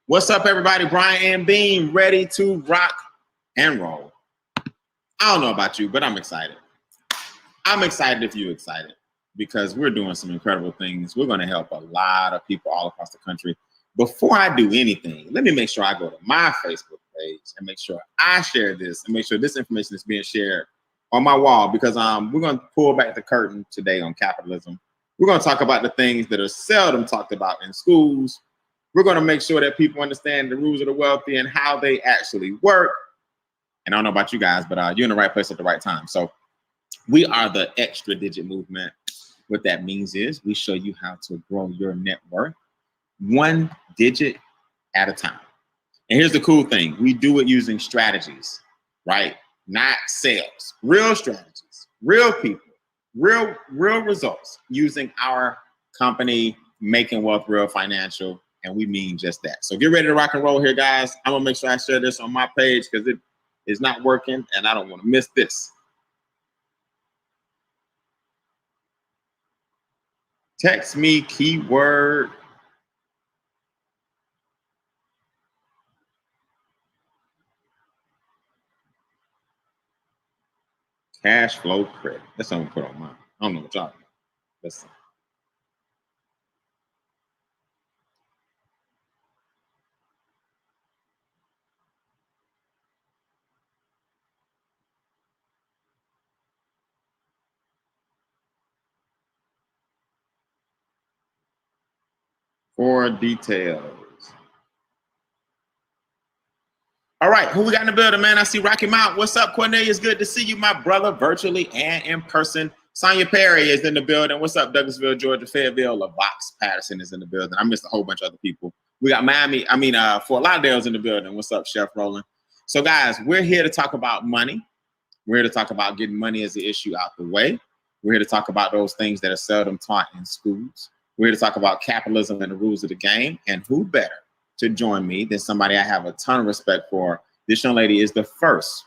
What's up, everybody? Brian and Bean, ready to rock and roll. I don't know about you, but I'm excited. I'm excited if you're excited because we're doing some incredible things. We're going to help a lot of people all across the country. Before I do anything, let me make sure I go to my Facebook page and make sure I share this and make sure this information is being shared on my wall because we're going to pull back the curtain today on capitalism. We're going to talk about the things that are seldom talked about in schools. We're going to make sure that people understand the rules of the wealthy and how they actually work. And I don't know about you guys, but you're in the right place at the right time. So we are the extra digit movement. What that means is we show you how to grow your net worth one digit at a time. And here's the cool thing. We do it using strategies, right? Not sales, real strategies, real people, real results using our company, Making Wealth Real Financial. And we mean just that. So get ready to rock and roll here, guys. I'm going to make sure I share this on my page because it is not working and I don't want to miss this. Text me keyword Cashflow Credit. That's what I'm going to put on mine. I don't know what y'all do. Let's see. For details. All right, who we got in the building, man? I see Rocky Mount. What's up, Cornelius? Good to see you, my brother, virtually and in person. Sonia Perry is in the building. What's up, Douglasville, Georgia? Fayetteville, LaVox Patterson is in the building. I missed a whole bunch of other people. We got Fort Lauderdale's in the building. What's up, Chef Roland? So, guys, we're here to talk about money. We're here to talk about getting money as the issue out the way. We're here to talk about those things that are seldom taught in schools. We're here to talk about capitalism and the rules of the game. And who better to join me than somebody I have a ton of respect for. This young lady is the first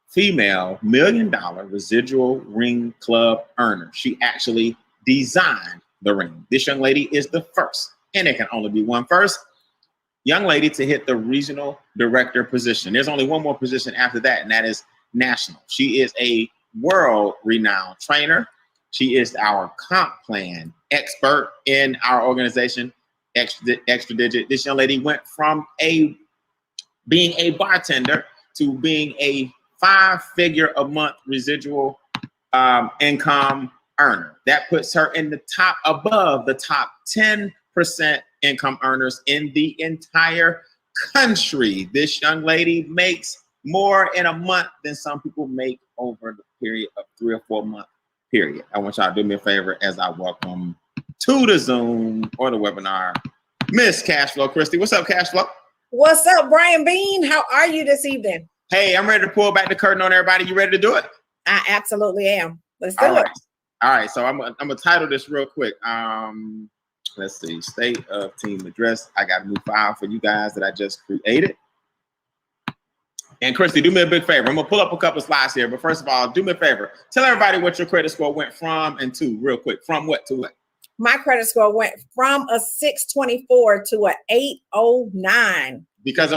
female $1 million residual ring club earner. She actually designed the ring. This young lady is the first, and there can only be one first, young lady to hit the regional director position. There's only one more position after that, and that is national. She is a world-renowned trainer. She is our comp plan expert in our organization, Extra Digit. This young lady went from being a bartender to being a 5-figure a month residual income earner. That puts her in the top, above the top 10% income earners in the entire country. This young lady makes more in a month than some people make over the period of 3 or 4 month period. I want y'all to do me a favor as I welcome to the Zoom or the webinar, Miss Cashflow Christie. What's up, Cashflow? What's up, Brian Bean? How are you this evening? Hey, I'm ready to pull back the curtain on everybody. You ready to do it? I absolutely am. Let's do it. All right, so I'm gonna title this real quick. Let's see, state of team address. I got a new file for you guys that I just created. And Christy, do me a big favor. I'm gonna pull up a couple slides here, but first of all, do me a favor. Tell everybody what your credit score went from and to, real quick. From what to what? My credit score went from a 624 to an 809. Because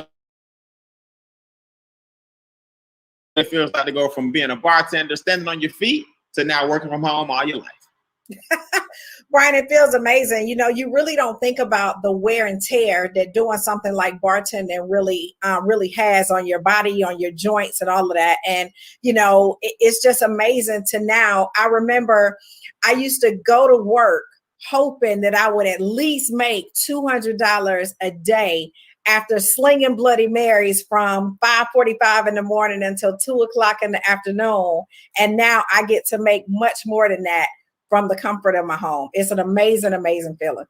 it feels like to go from being a bartender, standing on your feet, to now working from home all your life. Brian, it feels amazing. You know, you really don't think about the wear and tear that doing something like bartending really has on your body, on your joints and all of that. And, you know, it's just amazing to now. I remember I used to go to work hoping that I would at least make $200 a day after slinging Bloody Marys from 5:45 in the morning until 2 o'clock in the afternoon. And now I get to make much more than that from the comfort of my home. It's an amazing, amazing feeling.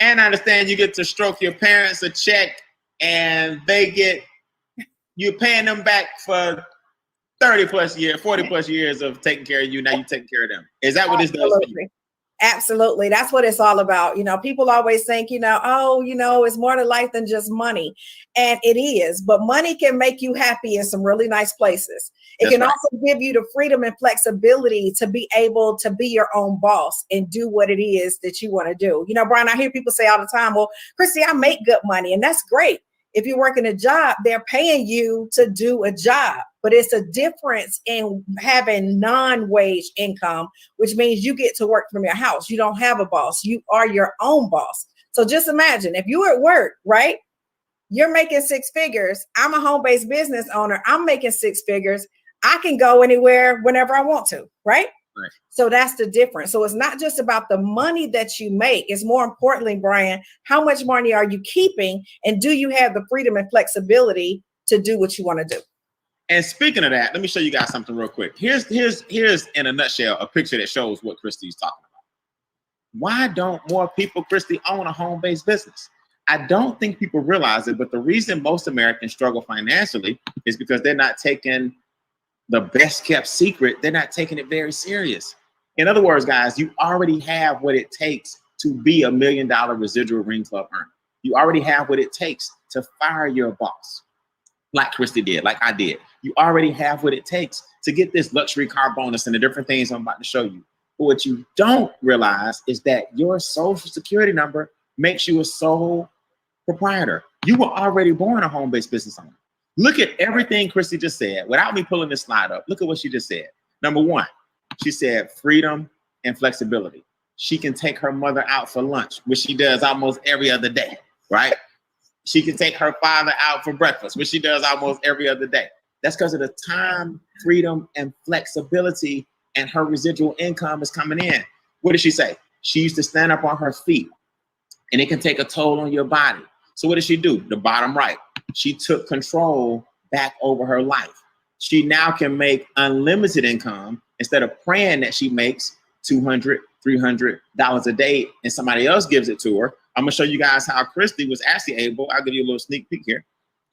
And I understand you get to stroke your parents a check and you're paying them back for 30 plus years, 40 plus years of taking care of you. Now you're taking care of them. Is that what this does for you? Absolutely. That's what it's all about. People always think, oh, it's more to life than just money. And it is, but money can make you happy in some really nice places. It can also give you the freedom and flexibility to be able to be your own boss and do what it is that you want to do. Brian, I hear people say all the time, well, Christy, I make good money, and that's great. If you're working a job, they're paying you to do a job, but it's a difference in having non-wage income, which means you get to work from your house. You don't have a boss. You are your own boss. So just imagine if you're at work, right? You're making six figures. I'm a home-based business owner. I'm making six figures. I can go anywhere whenever I want to, right? Right. So that's the difference. So it's not just about the money that you make. It's more importantly, Brian, how much money are you keeping? And do you have the freedom and flexibility to do what you want to do? And speaking of that, let me show you guys something real quick. Here's in a nutshell, a picture that shows what Christy's talking about. Why don't more people, Christy, own a home-based business? I don't think people realize it, but the reason most Americans struggle financially is because they're not taking the best kept secret. They're not taking it very serious. In other words, guys, you already have what it takes to be $1 million residual Ring Club earner. You already have what it takes to fire your boss, like Christy did, like I did. You already have what it takes to get this luxury car bonus and the different things I'm about to show you. But what you don't realize is that your social security number makes you a sole proprietor. You were already born a home-based business owner. Look at everything Christy just said. Without me pulling this slide up, look at what she just said. Number one, she said freedom and flexibility. She can take her mother out for lunch, which she does almost every other day, right? She can take her father out for breakfast, which she does almost every other day. That's because of the time, freedom, and flexibility, and her residual income is coming in. What did she say? She used to stand up on her feet, and it can take a toll on your body. So what did she do? The bottom right. She took control back over her life. She now can make unlimited income instead of praying that she makes $200, $300 a day and somebody else gives it to her. I'm gonna show you guys how Christy was actually able, I'll give you a little sneak peek here.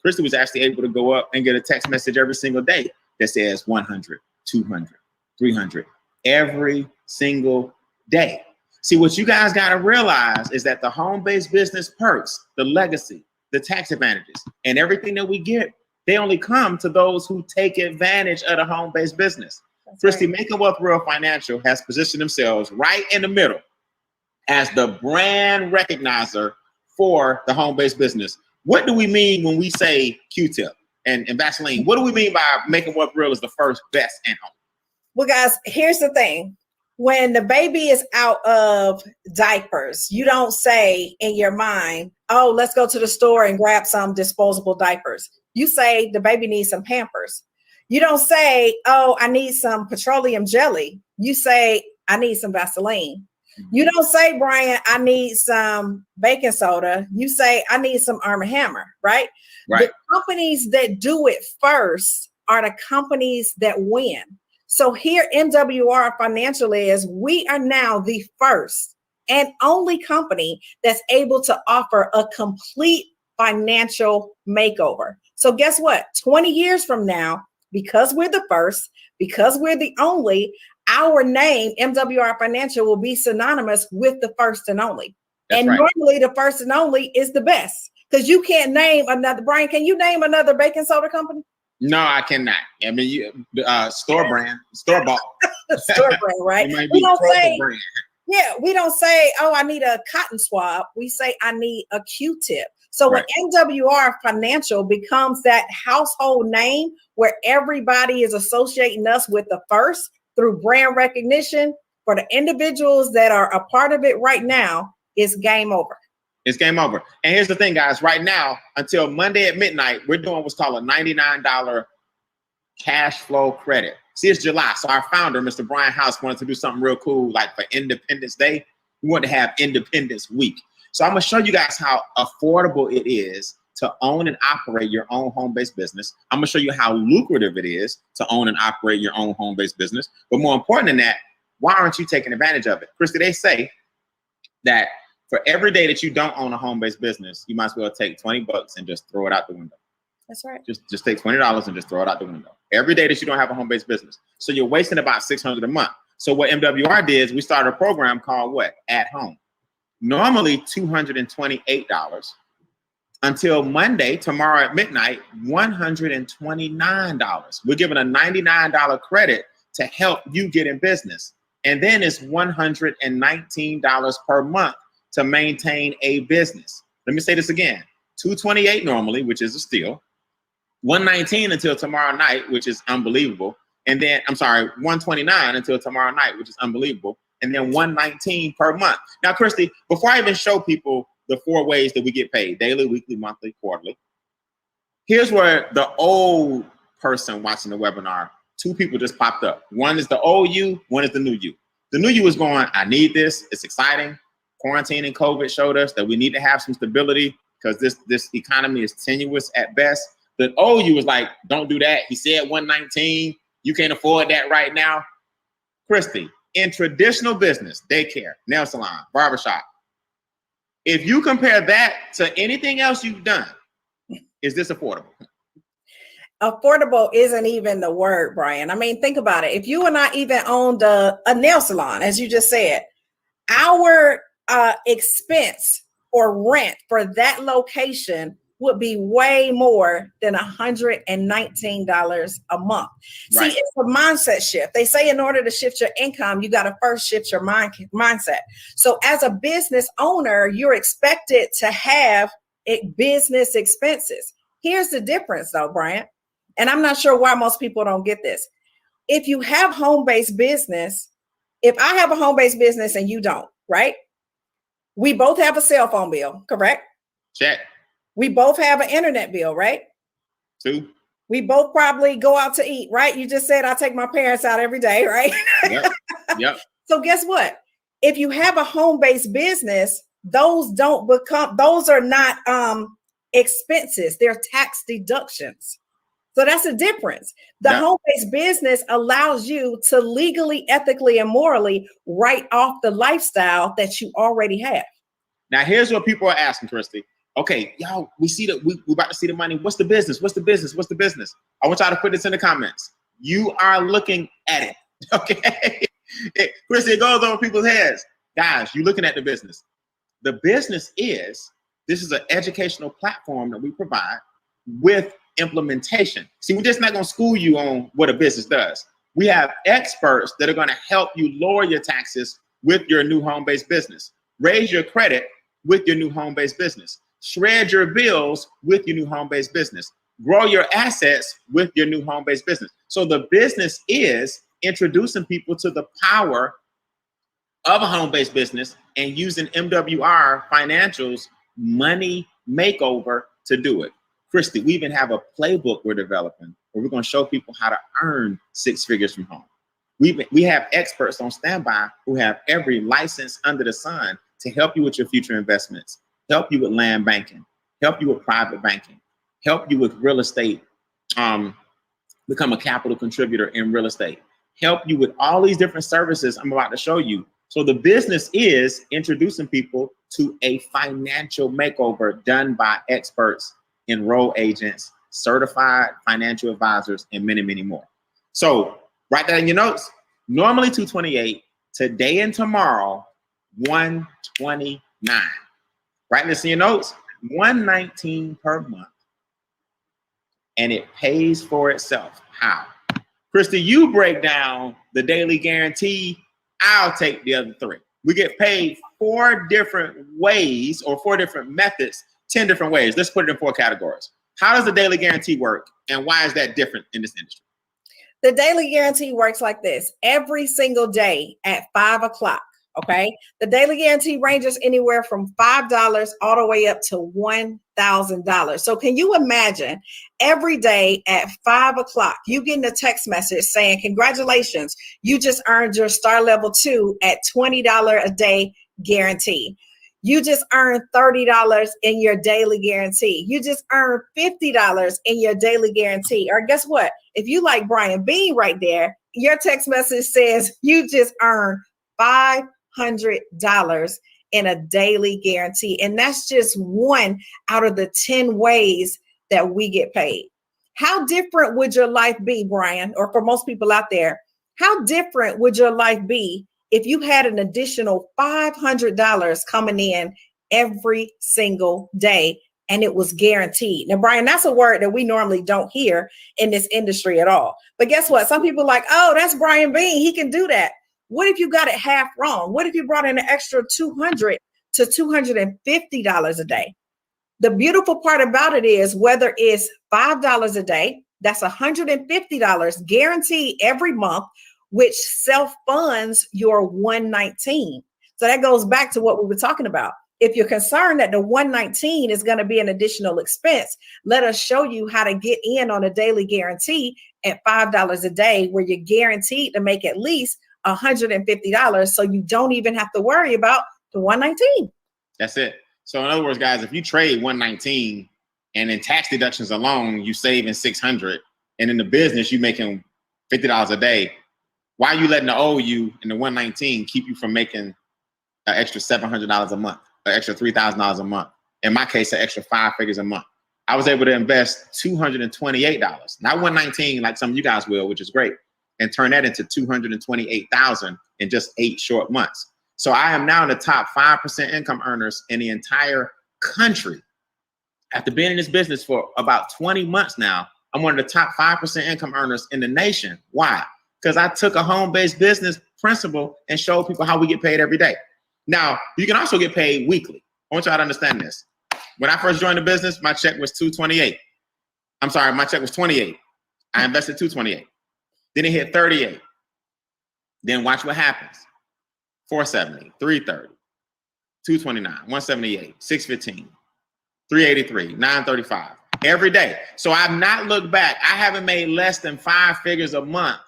Christy was actually able to go up and get a text message every single day that says 100, 200, 300, every single day. See, what you guys gotta realize is that the home-based business perks, the legacy, the tax advantages, and everything that we get, they only come to those who take advantage of the home-based business. That's Christy, right. Making Wealth Real Financial has positioned themselves right in the middle as the brand recognizer for the home-based business. What do we mean when we say Q-tip and Vaseline? What do we mean by Making Wealth Real is the first, best, and home? Well, guys, here's the thing. When the baby is out of diapers, you don't say in your mind, oh, let's go to the store and grab some disposable diapers. You say the baby needs some Pampers. You don't say, oh, I need some petroleum jelly. You say, I need some Vaseline. You don't say, Brian, I need some baking soda. You say, I need some Arm & Hammer, right? Right. The companies that do it first are the companies that win. So here MWR Financial is, we are now the first and only company that's able to offer a complete financial makeover. So guess what? 20 years from now, because we're the first, because we're the only, our name, MWR Financial, will be synonymous with the first and only. That's and right. Normally the first and only is the best, because you can't name another. Brian, can you name another baking soda company? No, I cannot. I mean, store brand, store bought. Store brand, right? We don't say, brand. Yeah, we don't say, oh, I need a cotton swab. We say, I need a Q-tip. So right. When MWR Financial becomes that household name where everybody is associating us with the first through brand recognition, for the individuals that are a part of it right now, it's game over. It's game over. And here's the thing, guys. Right now, until Monday at midnight, we're doing what's called a $99 cash flow credit. See, it's July. So our founder, Mr. Brian House, wanted to do something real cool, like for Independence Day. We want to have Independence Week. So I'm going to show you guys how affordable it is to own and operate your own home-based business. I'm going to show you how lucrative it is to own and operate your own home-based business. But more important than that, why aren't you taking advantage of it? Christy, they say that for every day that you don't own a home-based business, you might as well take $20 and just throw it out the window. That's right. Just take $20 and just throw it out the window. Every day that you don't have a home-based business. So you're wasting about $600 a month. So what MWR did is we started a program called what? At Home. Normally $228. Until Monday, tomorrow at midnight, $129. We're giving a $99 credit to help you get in business. And then it's $119 per month to maintain a business. Let me say this again. $228 normally, which is a steal. $119 until tomorrow night, which is unbelievable. And then, I'm sorry, $129 until tomorrow night, which is unbelievable. And then $119 per month. Now, Christy, before I even show people the 4 ways that we get paid, daily, weekly, monthly, quarterly, here's where the old person watching the webinar, 2 people just popped up. One is the old you, one is the new you. The new you is going, I need this, it's exciting. Quarantine and COVID showed us that we need to have some stability because this economy is tenuous at best. The old you was like, don't do that. He said 119, you can't afford that right now. Christy, in traditional business, daycare, nail salon, barbershop, if you compare that to anything else you've done, is this affordable? Affordable isn't even the word, Brian. I mean, think about it. If you and I even owned a nail salon, as you just said, our expense or rent for that location would be way more than $119 a month. Right. See, it's a mindset shift. They say in order to shift your income, you got to first shift your mindset. So as a business owner, you're expected to have business expenses. Here's the difference though, Brian, and I'm not sure why most people don't get this. If you have home-based business, if I have a home-based business and you don't, right? We both have a cell phone bill, correct? Check. We both have an internet bill, right? 2. We both probably go out to eat, right? You just said I take my parents out every day, right? Yep. So guess what? If you have a home-based business, those are not expenses. They're tax deductions. So that's the difference. The home-based business allows you to legally, ethically, and morally write off the lifestyle that you already have. Now, here's what people are asking, Christy. Okay, y'all, we about to see the money. What's the business? What's the business? What's the business? I want y'all to put this in the comments. You are looking at it, okay? Christy, it goes over people's heads. Guys, you're looking at the business. The business this is an educational platform that we provide with implementation. See, we're just not going to school you on what a business does. We have experts that are going to help you lower your taxes with your new home-based business, raise your credit with your new home-based business, shred your bills with your new home-based business, grow your assets with your new home-based business. So the business is introducing people to the power of a home-based business and using MWR Financial's money makeover to do it. Christy, we even have a playbook we're developing where we're going to show people how to earn 6 figures from home. We have experts on standby who have every license under the sun to help you with your future investments, help you with land banking, help you with private banking, help you with real estate, become a capital contributor in real estate, help you with all these different services I'm about to show you. So the business is introducing people to a financial makeover done by experts, enroll agents, certified financial advisors, and many, many more. So write that in your notes. Normally $228, today and tomorrow, $129. Write this in your notes, $119 per month. And it pays for itself. How? Christy, you break down the daily guarantee. I'll take the other 3. We get paid 4 different ways or 4 different methods, 10 different ways. Let's put it in 4 categories. How does the daily guarantee work? And why is that different in this industry? The daily guarantee works like this. Every single day at 5 o'clock, okay? The daily guarantee ranges anywhere from $5 all the way up to $1,000. So can you imagine every day at 5 o'clock, you getting a text message saying, congratulations, you just earned your star level 2 at $20 a day guarantee. You just earned $30 in your daily guarantee. You just earned $50 in your daily guarantee. Or guess what? If you like Brian Bean right there, your text message says you just earned $500 in a daily guarantee. And that's just 1 out of the 10 ways that we get paid. How different would your life be, Brian, or for most people out there, How different would your life be if you had an additional $500 coming in every single day and it was guaranteed? Now, Brian, that's a word that we normally don't hear in this industry at all. But guess what? Some people are like, oh, that's Brian Bean. He can do that. What if you got it half wrong? What if you brought in an extra $200 to $250 a day? The beautiful part about it is whether it's $5 a day, that's $150 guaranteed every month, which self-funds your 119. So that goes back to what we were talking about. If you're concerned that the 119 is going to be an additional expense, let us show you how to get in on a daily guarantee at $5 a day, where you're guaranteed to make at least $150, so you don't even have to worry about the 119. That's it. So in other words, guys, if you trade 119 and in tax deductions alone, you saving 600, and in the business, you making $50 a day, why are you letting the OU and the 119 keep you from making an extra $700 a month, an extra $3,000 a month? In my case, an extra 5 figures a month. I was able to invest $228, not 119 like some of you guys will, which is great, and turn that into $228,000 in just 8 short months. So I am now in the top 5% income earners in the entire country. After being in this business for about 20 months now, I'm one of the top 5% income earners in the nation. Why? Because I took a home-based business principle and showed people how we get paid every day. Now, you can also get paid weekly. I want y'all to understand this. When I first joined the business, my check was $228. I'm sorry, my check was $28. I invested $228. Then it hit $38. Then watch what happens. $470, $330, $229, $178, $615, $383, $935 every day. So I've not looked back. I haven't made less than 5 figures a month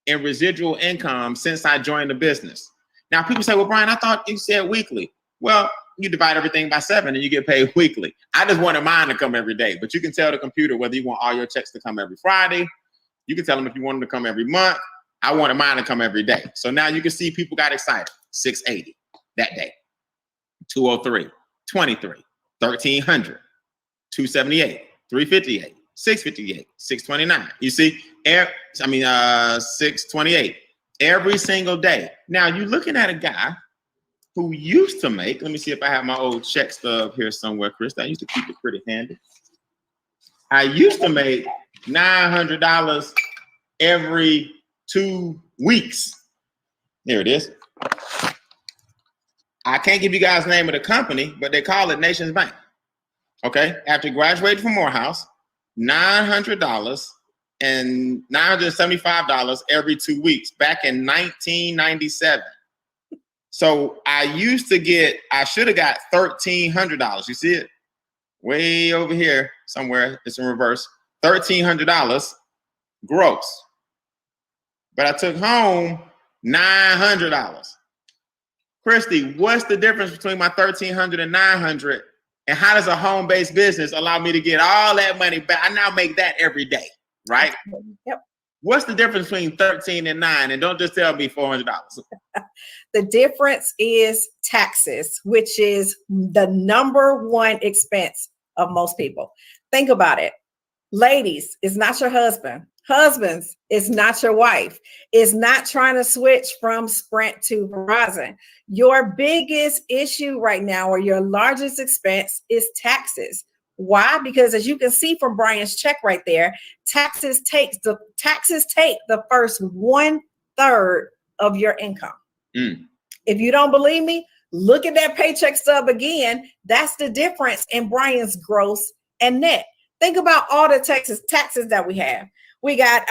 in residual income since I joined the business. Now people say, well, Brian, I thought you said weekly. Well, you divide everything by 7 and you get paid weekly. I just wanted mine to come every day, but you can tell the computer whether you want all your checks to come every Friday. You can tell them if you want them to come every month. I wanted mine to come every day. So now you can see people got excited. 680 that day, 203, 23, 1300, 278, 358, 658, 629. You see, 628 every single day. Now you're looking at a guy who used to make, let me see if I have my old check stub here somewhere, Chris. I used to keep it pretty handy. I used to make $900 every 2 weeks. Here it is. I can't give you guys the name of the company, but they call it Nations Bank. Okay. After graduating from Morehouse, $900 and $975 every 2 weeks back in 1997. So I should have got $1,300. You see it? Way over here somewhere. It's in reverse. $1,300 gross. But I took home $900. Christy, what's the difference between my $1,300 and $900? And how does a home-based business allow me to get all that money back? I now make that every day, right? Yep. What's the difference between 13 and 9? And don't just tell me $400. The difference is taxes, which is the number one expense of most people. Think about it. Ladies, it's not your husband. Husbands, it's not your wife. It's not trying to switch from Sprint to Verizon. Your biggest issue right now, or your largest expense, is taxes. Why? Because as you can see from Brian's check right there, taxes take the first 1/3 of your income. If you don't believe me, look at that paycheck stub again. That's the difference in Brian's gross and net. Think about all the taxes that we have. We got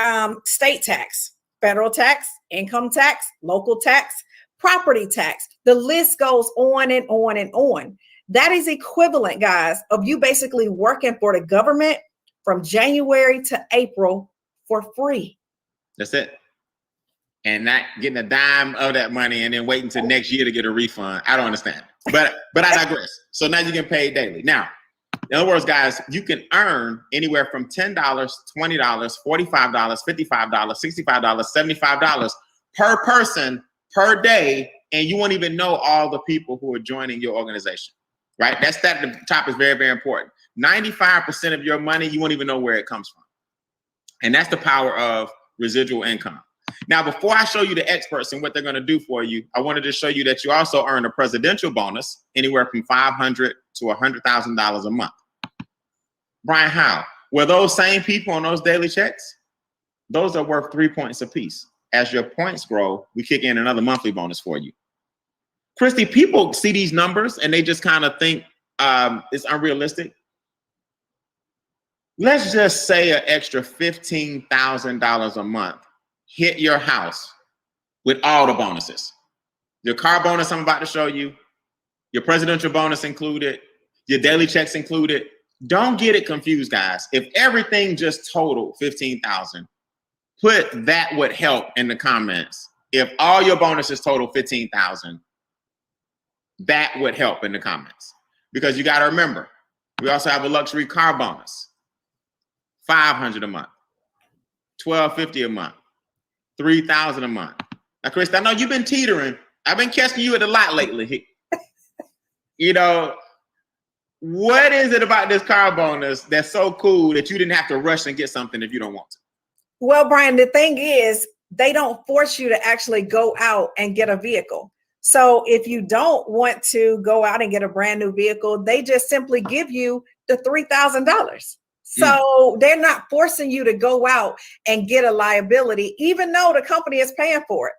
state tax, federal tax, income tax, local tax, property tax. The list goes on and on and on. That is equivalent, guys, of you basically working for the government from January to April for free. That's it. And not getting a dime of that money and then waiting until next year to get a refund. I don't understand. But I digress. So now you get paid daily. Now, in other words, guys, you can earn anywhere from $10, $20, $45, $55, $65, $75 per person per day, and you won't even know all the people who are joining your organization, right? That at the top is very, very important. 95% of your money, you won't even know where it comes from. And that's the power of residual income. Now, before I show you the experts and what they're going to do for you, I wanted to show you that you also earn a presidential bonus anywhere from $500 to $100,000 a month. Brian, how? Well, those same people on those daily checks, those are worth 3 points apiece. As your points grow, we kick in another monthly bonus for you. Christy, people see these numbers and they just kind of think it's unrealistic. Let's just say an extra $15,000 a month hit your house with all the bonuses. Your car bonus I'm about to show you, your presidential bonus included, your daily checks included. Don't get it confused, guys. If everything just totaled $15,000, put that would help in the comments. If all your bonuses total $15,000, that would help in the comments. Because you got to remember, we also have a luxury car bonus. $500 a month, $1,250 a month, $3,000 a month. Now, Chris, I know you've been teetering. I've been catching you at a lot lately. You know, what is it about this car bonus that's so cool that you didn't have to rush and get something if you don't want to? Well, Brian, the thing is, they don't force you to actually go out and get a vehicle. So if you don't want to go out and get a brand new vehicle, they just simply give you the $3,000. So they're not forcing you to go out and get a liability, even though the company is paying for it.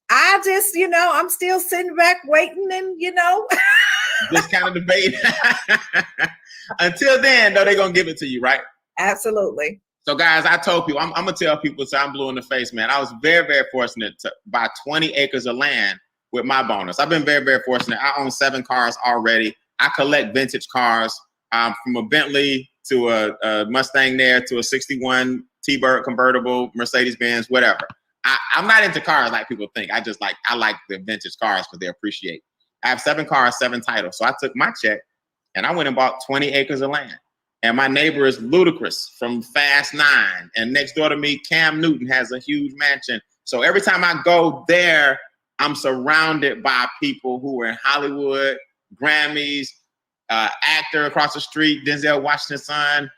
I just, I'm still sitting back waiting and, Just kind of debating. Until then, though, they're going to give it to you, right? Absolutely. So, guys, I told people, I'm going to tell people, so I'm blue in the face, man. I was very, very fortunate to buy 20 acres of land with my bonus. I've been very, very fortunate. I own 7 cars already. I collect vintage cars from a Bentley to a Mustang there to a 61 T-Bird convertible, Mercedes-Benz, whatever. I'm not into cars like people think. I like the vintage cars because they appreciate. I have 7 cars, 7 titles. So I took my check and I went and bought 20 acres of land. And my neighbor is Ludacris from Fast 9. And next door to me, Cam Newton has a huge mansion. So every time I go there, I'm surrounded by people who are in Hollywood, Grammys, actor across the street, Denzel Washington's son.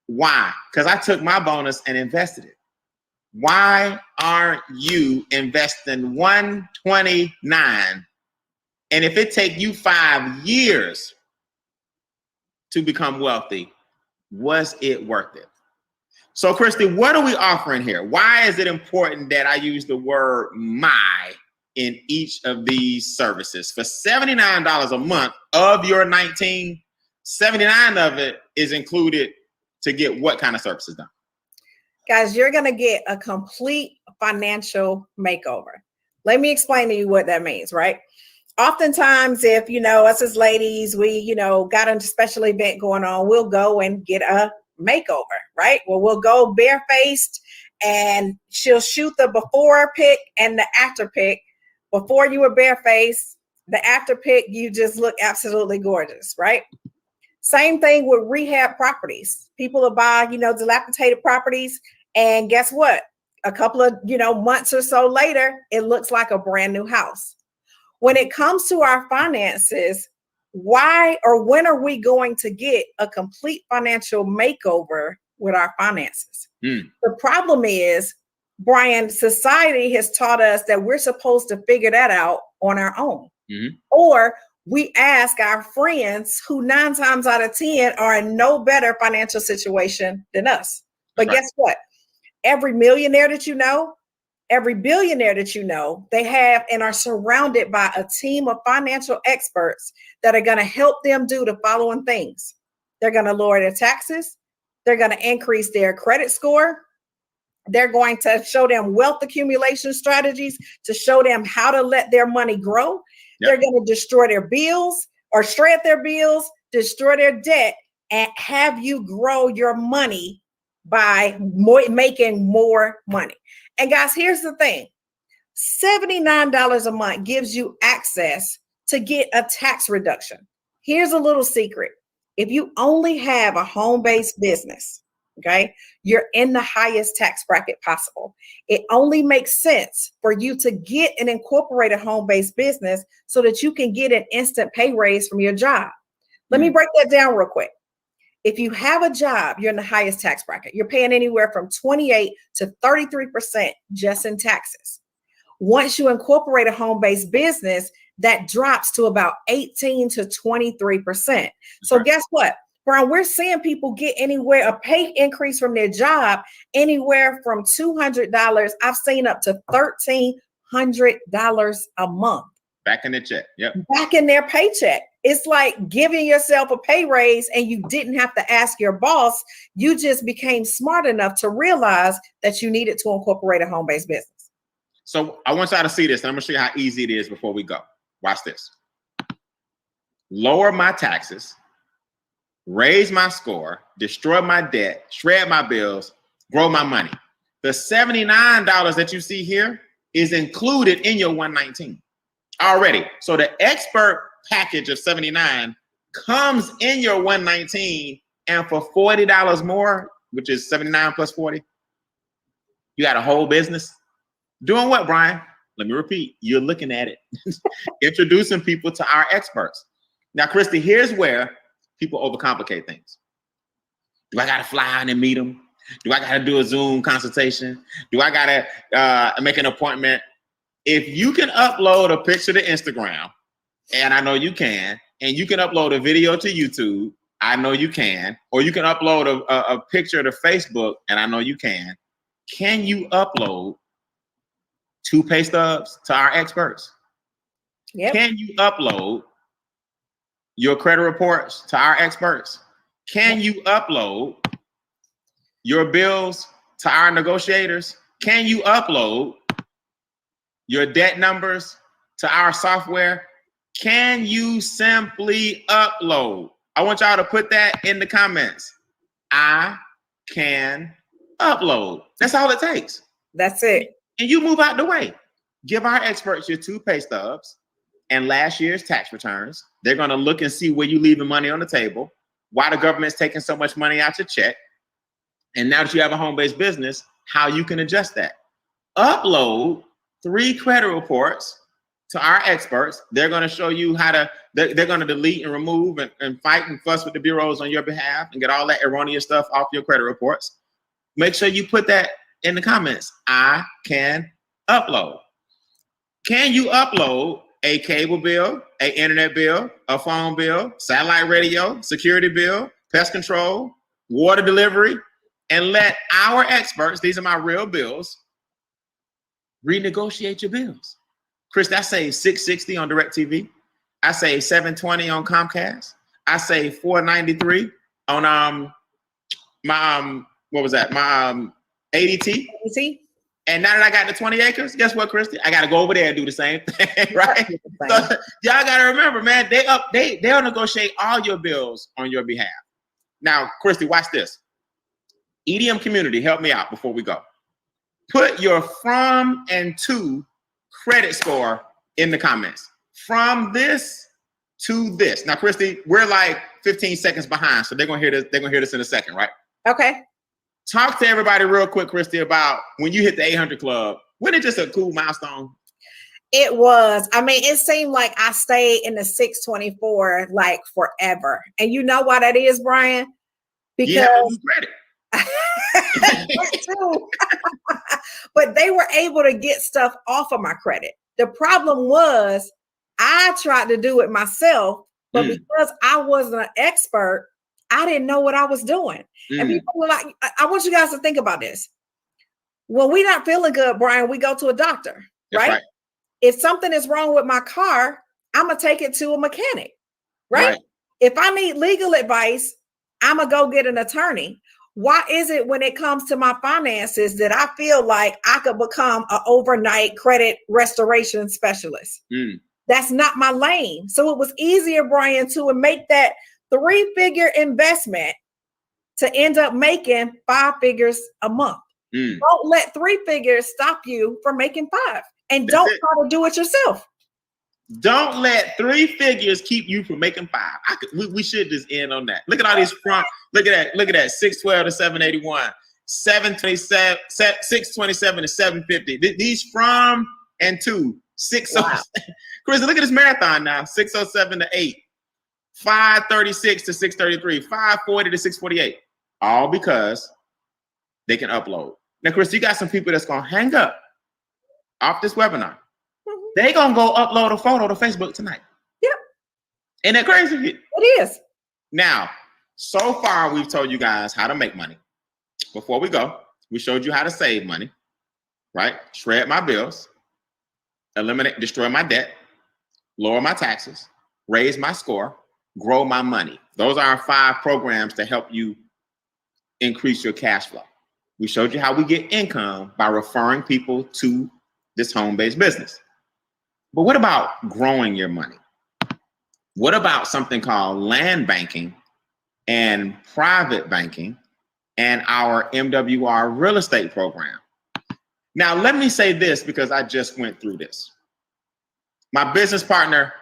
Why? Because I took my bonus and invested it. Why aren't you investing $129? And if it take you 5 years to become wealthy, was it worth it? So, Christy, what are we offering here? Why is it important that I use the word "my" in each of these services? For $79 a month of your 19, 79 of it is included to get what kind of services done? Guys, you're going to get a complete financial makeover. Let me explain to you what that means, right? Oftentimes, if, us as ladies, we, got a special event going on, we'll go and get a makeover, right? Well, we'll go barefaced and she'll shoot the before pic and the after pic. Before you were barefaced, the after pic, you just look absolutely gorgeous, right? Same thing with rehab properties. People will buy, dilapidated properties. And guess what? A couple of, months or so later, it looks like a brand new house. When it comes to our finances, why or when are we going to get a complete financial makeover with our finances? The problem is, Brian, society has taught us that we're supposed to figure that out on our own. Or we ask our friends who 9 times out of 10 are in no better financial situation than us. But guess what? Every millionaire that you know, every billionaire that you know, they have and are surrounded by a team of financial experts that are going to help them do the following things. They're going to lower their taxes. They're going to increase their credit score. They're going to show them wealth accumulation strategies to show them how to let their money grow. They're going to destroy their bills or shred their bills, destroy their debt, and have you grow your money by making more money. And guys, here's the thing. $79 a month gives you access to get a tax reduction. Here's a little secret. If you only have a home-based business, okay, you're in the highest tax bracket possible. It only makes sense for you to get an incorporated home-based business so that you can get an instant pay raise from your job. Let me break that down real quick. If you have a job, you're in the highest tax bracket. You're paying anywhere from 28 to 33% just in taxes. Once you incorporate a home-based business, that drops to about 18 to 23%. So guess what, Brian? We're seeing people get anywhere, a pay increase from their job, anywhere from $200. I've seen up to $1,300 a month. Back in the check. Yep. Back in their paycheck. It's like giving yourself a pay raise and you didn't have to ask your boss. You just became smart enough to realize that you needed to incorporate a home-based business. So I want y'all to see this, and I'm gonna show you how easy it is before we go. Watch this. Lower my taxes, raise my score, destroy my debt, shred my bills, grow my money. The $79 that you see here is included in your 119 already. So the expert package of 79 comes in your 119, and for $40 more, which is 79 plus 40, you got a whole business. Doing what, Brian? Let me repeat. You're looking at it. Introducing people to our experts. Now, Christy, here's where people overcomplicate things. Do I got to fly out and meet them? Do I got to do a Zoom consultation? Do I got to make an appointment? If you can upload a picture to Instagram, and I know you can, and you can upload a video to YouTube, I know you can, or you can upload a picture to Facebook, and I know you can you upload 2 pay stubs to our experts? Yep. Can you upload your credit reports to our experts? Can you upload your bills to our negotiators? Can you upload your debt numbers to our software? Can you simply upload? I want y'all to put that in the comments. I can upload. That's all it takes. That's it. And you move out the way. Give our experts your 2 pay stubs and last year's tax returns. They're going to look and see where you leaving money on the table, why the government's taking so much money out your check. And now that you have a home-based business, how you can adjust that. Upload 3 credit reports to our experts. They're going to show you how to, they're going to delete and remove and fight and fuss with the bureaus on your behalf and get all that erroneous stuff off your credit reports. Make sure you put that in the comments. I can upload. Can you upload a cable bill, an internet bill, a phone bill, satellite radio, security bill, pest control, water delivery, and let our experts, these are my real bills, renegotiate your bills? Chris, I save $660 on DirecTV. I save $720 on Comcast. I save $493 on my what was that? My ADT. And now that I got the 20 acres, guess what, Christy? I got to go over there and do the same thing, right? So y'all got to remember, man, they'll negotiate all your bills on your behalf. Now, Christy, watch this. EDM community, help me out before we go. Put your from and to credit score in the comments. From this to this. Now, Christy, we're like 15 seconds behind, so they're gonna hear this. They're gonna hear this in a second, right? Okay. Talk to everybody real quick, Christy, about when you hit the 800 club. Wasn't it just a cool milestone? It was. I mean, it seemed like I stayed in the 624 like forever. And you know why that is, Brian? Because you have to do credit. But they were able to get stuff off of my credit. The problem was I tried to do it myself, but because I wasn't an expert, I didn't know what I was doing. And people were like, I want you guys to think about this. When we're not feeling good, Brian, we go to a doctor, right? If something is wrong with my car, I'm going to take it to a mechanic, right? If I need legal advice, I'm going to go get an attorney. Why is it when it comes to my finances that I feel like I could become an overnight credit restoration specialist? That's not my lane. So it was easier, Brian, to make that 3-figure investment to end up making 5 figures a month. Don't let 3 figures stop you from making 5. And don't try to do it yourself. Don't let 3 figures keep you from making 5. We should just end on that. Look at all these front. Look at that. 612 to 781, 727, 627 to 750. These from and to 607. Wow. Chris, look at this marathon now. 607 to 8. 536 to 633, 540 to 648, all because they can upload. Now, Chris, you got some people that's gonna hang up off this webinar. They gonna go upload a photo to Facebook tonight. Yep. Ain't that crazy? It is. Now, so far we've told you guys how to make money. Before we go, we showed you how to save money, right? Shred my bills, destroy my debt, lower my taxes, raise my score, grow my money. Those are our 5 programs to help you increase your cash flow. We showed you how we get income by referring people to this home-based business. But what about growing your money? What about something called land banking and private banking and our MWR real estate program? Now, let me say this because I just went through this. My business partner,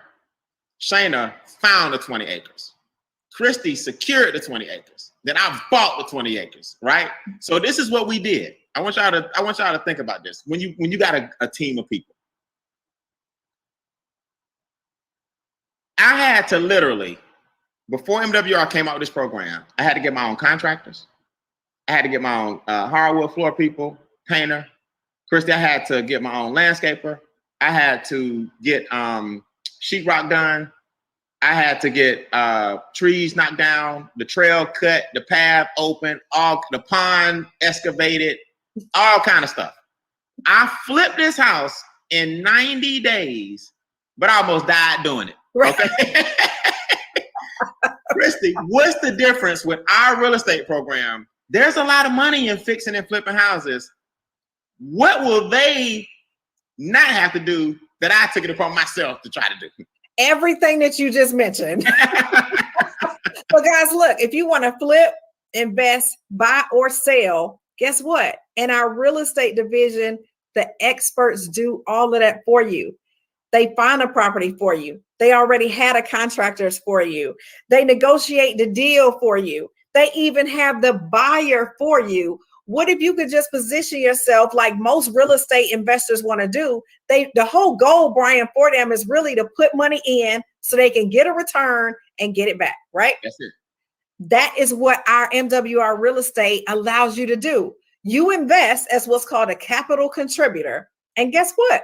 Shayna, found the 20 acres. Christy secured the 20 acres. Then I bought the 20 acres, right? So this is what we did. I want y'all to think about this. When you got a team of people, I had to literally, before MWR came out with this program, I had to get my own contractors. I had to get my own hardwood floor people, painter. Christy, I had to get my own landscaper. I had to get sheetrock done. I had to get trees knocked down, the trail cut, the path open, all the pond excavated, all kind of stuff. I flipped this house in 90 days, but I almost died doing it. Okay. Christy, what's the difference with our real estate program? There's a lot of money in fixing and flipping houses. What will they not have to do that I took it upon myself to try to do? Everything that you just mentioned. But guys, look, if you want to flip, invest, buy, or sell, guess what? In our real estate division, the experts do all of that for you. They find a property for you. They already had a contractors for you. They negotiate the deal for you. They even have the buyer for you. What if you could just position yourself like most real estate investors want to do? The whole goal, Brian, for them is really to put money in so they can get a return and get it back, right? That's it. That is what our MWR real estate allows you to do. You invest as what's called a capital contributor. And guess what?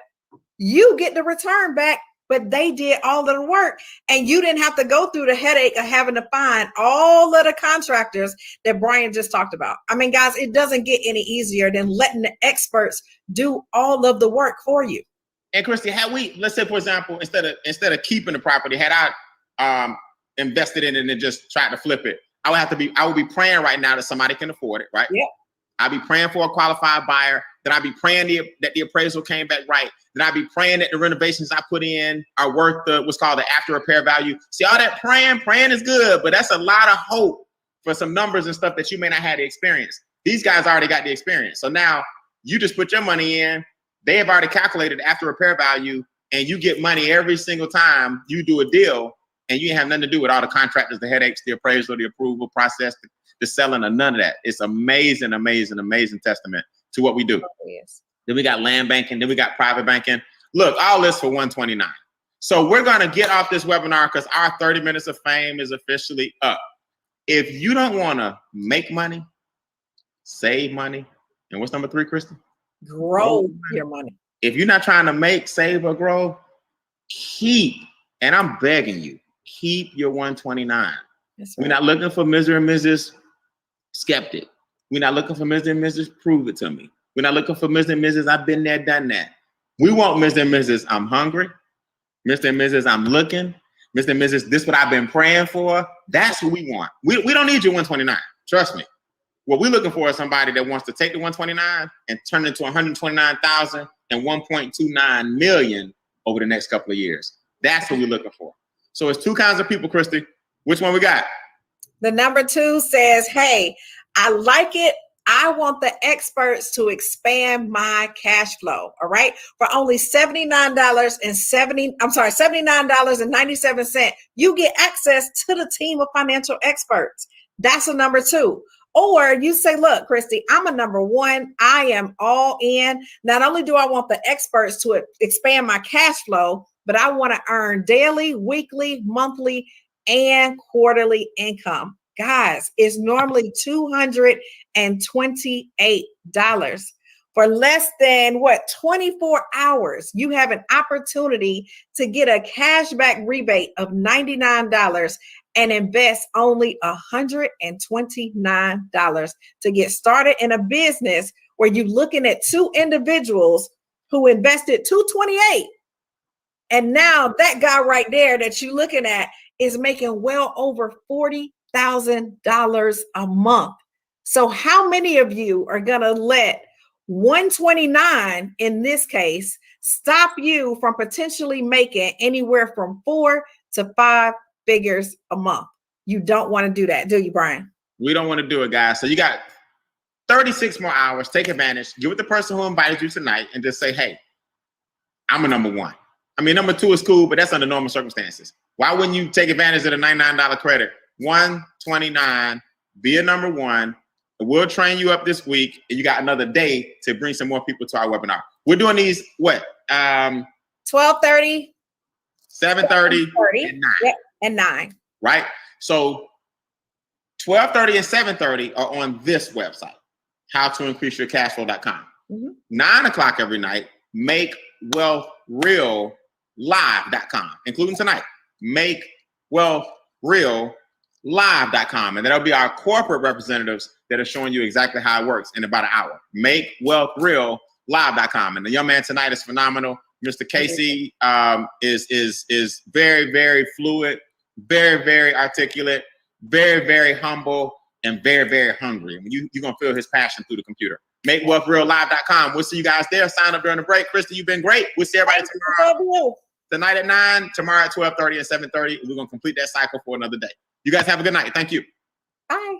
You get the return back, but they did all of the work and you didn't have to go through the headache of having to find all of the contractors that Brian just talked about. I mean, guys, it doesn't get any easier than letting the experts do all of the work for you. And Christy, let's say, for example, instead of keeping the property, had I invested in it and then just tried to flip it, I would be praying right now that somebody can afford it, right? Yeah. I'd be praying for a qualified buyer. Then I'd be praying that the appraisal came back right. Then I'd be praying that the renovations I put in are worth what's called the after repair value. See, all that praying is good, but that's a lot of hope for some numbers and stuff that you may not have the experience. These guys already got the experience. So now you just put your money in. They have already calculated after repair value, and you get money every single time you do a deal, and you have nothing to do with all the contractors, the headaches, the appraisal, the approval process, the selling, or none of that. It's amazing, amazing, amazing testament to what we do. Yes. Then we got land banking. Then we got private banking. Look, all this for $129. So we're going to get off this webinar because our 30 minutes of fame is officially up. If you don't want to make money, save money, and what's number 3, Kristen? Grow your money. If you're not trying to make, save, or grow, and I'm begging you, keep your 129. Right. We're not looking for Mr. and Mrs. Skeptic. We're not looking for Mr. and Mrs. Prove it to me. We're not looking for Mr. and Mrs. I've been there, done that. We want Mr. and Mrs. I'm hungry. Mr. and Mrs. I'm looking. Mr. and Mrs. This is what I've been praying for. That's what we want. We don't need your 129. Trust me. What we're looking for is somebody that wants to take the 129 and turn it into 129,000 and 1.29 million over the next couple of years. That's what we're looking for. So it's 2 kinds of people, Christy. Which one we got? The number 2 says, hey, I like it. I want the experts to expand my cash flow. All right. For only $79.97, you get access to the team of financial experts. That's a number 2. Or you say, look, Christy, I'm a number 1. I am all in. Not only do I want the experts to expand my cash flow, but I want to earn daily, weekly, monthly, and quarterly income. Guys, it's normally $228. For less than 24 hours, you have an opportunity to get a cashback rebate of $99 and invest only $129 to get started in a business where you're looking at two individuals who invested $228. And now that guy right there that you're looking at is making well over $40,000 a month. So how many of you are going to let 129 in this case stop you from potentially making anywhere from 4 to 5 figures a month? You don't want to do that, do you, Brian? We don't want to do it, guys. So you got 36 more hours. Take advantage. Get with the person who invited you tonight and just say, hey, I'm a number one. I mean, number two is cool, but that's under normal circumstances. Why wouldn't you take advantage of the $99 credit? 129, be a number one. We'll train you up this week, and you got another day to bring some more people to our webinar. We're doing these, 12:30, 7:30, and 9. Yep, and 9. Right? So 12:30 and 7:30 are on this website, howtoincreaseyourcashflow.com. 9 o'clock every night, makewealthreallive.com, including tonight, makewealthreallive.com. And that'll be our corporate representatives that are showing you exactly how it works in about an hour. Makewealthreallive.com. And the young man tonight is phenomenal. Mr. Casey is very, very fluid, very, very articulate, very, very humble, and very, very hungry. You're going to feel his passion through the computer. MakeWealthRealLive.com. We'll see you guys there. Sign up during the break. Krista, you've been great. We'll see everybody tomorrow. Tonight at 9, tomorrow at 12:30 and 7:30. We're going to complete that cycle for another day. You guys have a good night. Thank you. Bye.